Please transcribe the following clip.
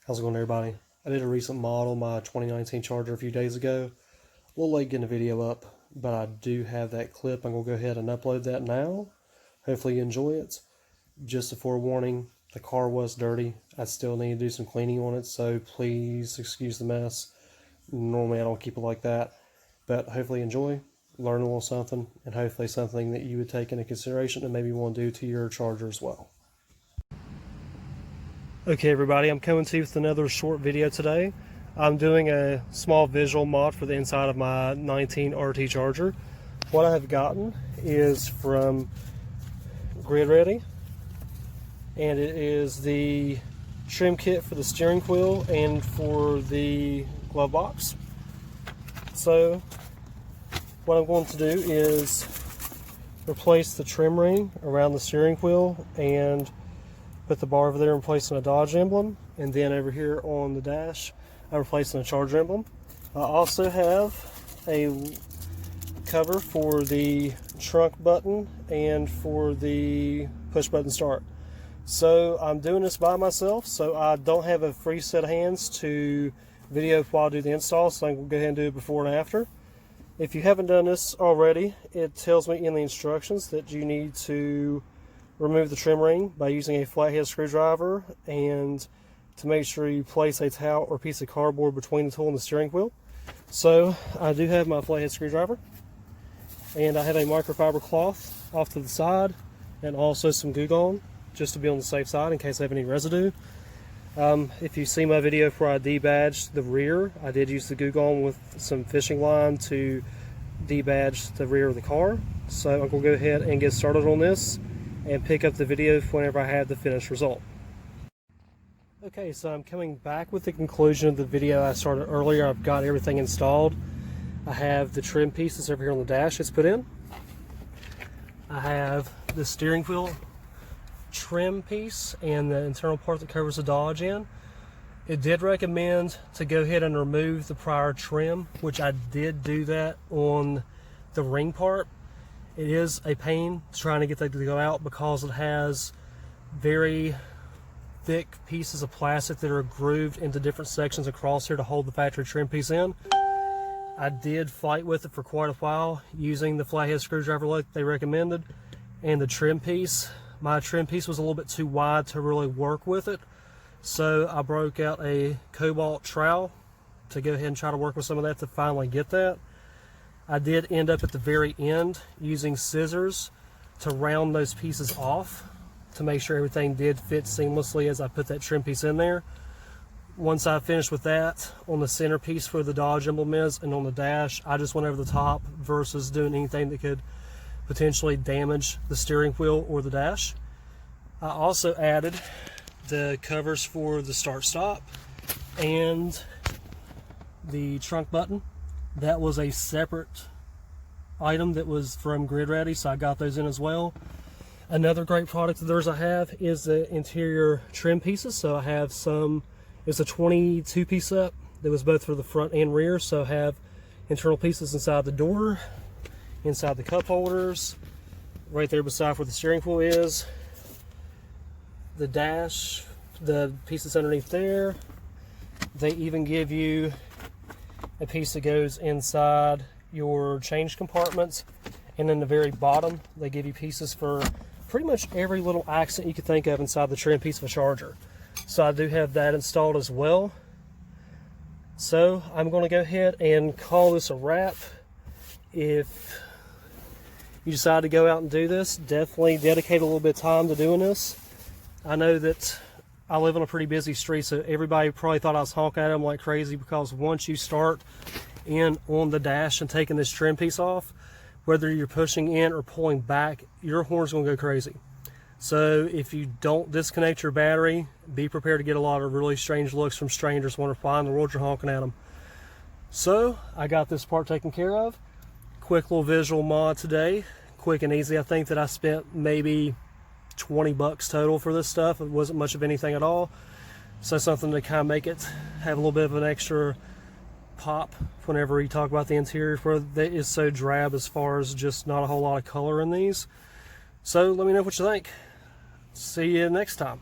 How's it going, everybody? I did a recent mod on my 2019 Charger a few days ago. A little late getting the video up, but I do have that clip. I'm going to go ahead and upload that now. Hopefully you enjoy it. Just a forewarning, the car was dirty. I still need to do some cleaning on it, so please excuse the mess. Normally I don't keep it like that, but hopefully enjoy, learn a little something, and hopefully something that you would take into consideration and maybe want to do to your Charger as well. Okay everybody, I'm coming to you with another short video today. I'm doing a small visual mod for the inside of my 19 RT Charger. What I have gotten is from Grid Ready, and it is the trim kit for the steering wheel and for the glove box. So what I'm going to do is replace the trim ring around the steering wheel and put the bar over there and replacing a Dodge emblem, and then over here on the dash I'm replacing a Charger emblem. I also have a cover for the trunk button and for the push button start. So I'm doing this by myself, so I don't have a free set of hands to video while I do the install, so I'm going to go ahead and do it before and after. If you haven't done this already, it tells me in the instructions that you need to remove the trim ring by using a flathead screwdriver, and to make sure you place a towel or piece of cardboard between the tool and the steering wheel. So I do have my flathead screwdriver, and I have a microfiber cloth off to the side, and also some Goo Gone just to be on the safe side in case I have any residue. If you see my video where I debadged the rear, I did use the Goo Gone with some fishing line to debadge the rear of the car. So I'm going to go ahead and get started on this and pick up the video whenever I have the finished result. Okay, so I'm coming back with the conclusion of the video I started earlier. I've got everything installed. I have the trim pieces over here on the dash it's put in. I have the steering wheel trim piece and the internal part that covers the Dodge in. It did recommend to go ahead and remove the prior trim, which I did do that on the ring part. It is a pain trying to get that to go out because it has very thick pieces of plastic that are grooved into different sections across here to hold the factory trim piece in. I did fight with it for quite a while using the flathead screwdriver like they recommended, and the trim piece. My trim piece was a little bit too wide to really work with it, so I broke out a cobalt trowel to go ahead and try to work with some of that to finally get that. I did end up at the very end using scissors to round those pieces off to make sure everything did fit seamlessly as I put that trim piece in there. Once I finished with that, on the center piece where the Dodge emblem is and on the dash, I just went over the top versus doing anything that could potentially damage the steering wheel or the dash. I also added the covers for the start stop and the trunk button. That was a separate item that was from Grid Ready, so I got those in as well. Another great product of theirs I have is the interior trim pieces. So I have some, it's a 22 piece set that was both for the front and rear. So I have internal pieces inside the door, inside the cup holders, right there beside where the steering wheel is, the dash, the pieces underneath there. They even give you a piece that goes inside your change compartments, and then the very bottom they give you pieces for pretty much every little accent you could think of inside the trim piece of a Charger. So I do have that installed as well. So I'm going to go ahead and call this a wrap. If you decide to go out and do this, definitely dedicate a little bit of time to doing this. I know that I live on a pretty busy street, so everybody probably thought I was honking at them like crazy, because once you start in on the dash and taking this trim piece off, whether you're pushing in or pulling back, your horn's going to go crazy. So if you don't disconnect your battery, be prepared to get a lot of really strange looks from strangers wondering why in the world you're honking at them. So I got this part taken care of. Quick little visual mod today, quick and easy. I think that I spent maybe 20 bucks total for this stuff. It wasn't much of anything at all. So something to kind of make it have a little bit of an extra pop whenever you talk about the interior, where it is so drab as far as just not a whole lot of color in these. So let me know what you think. See you next time.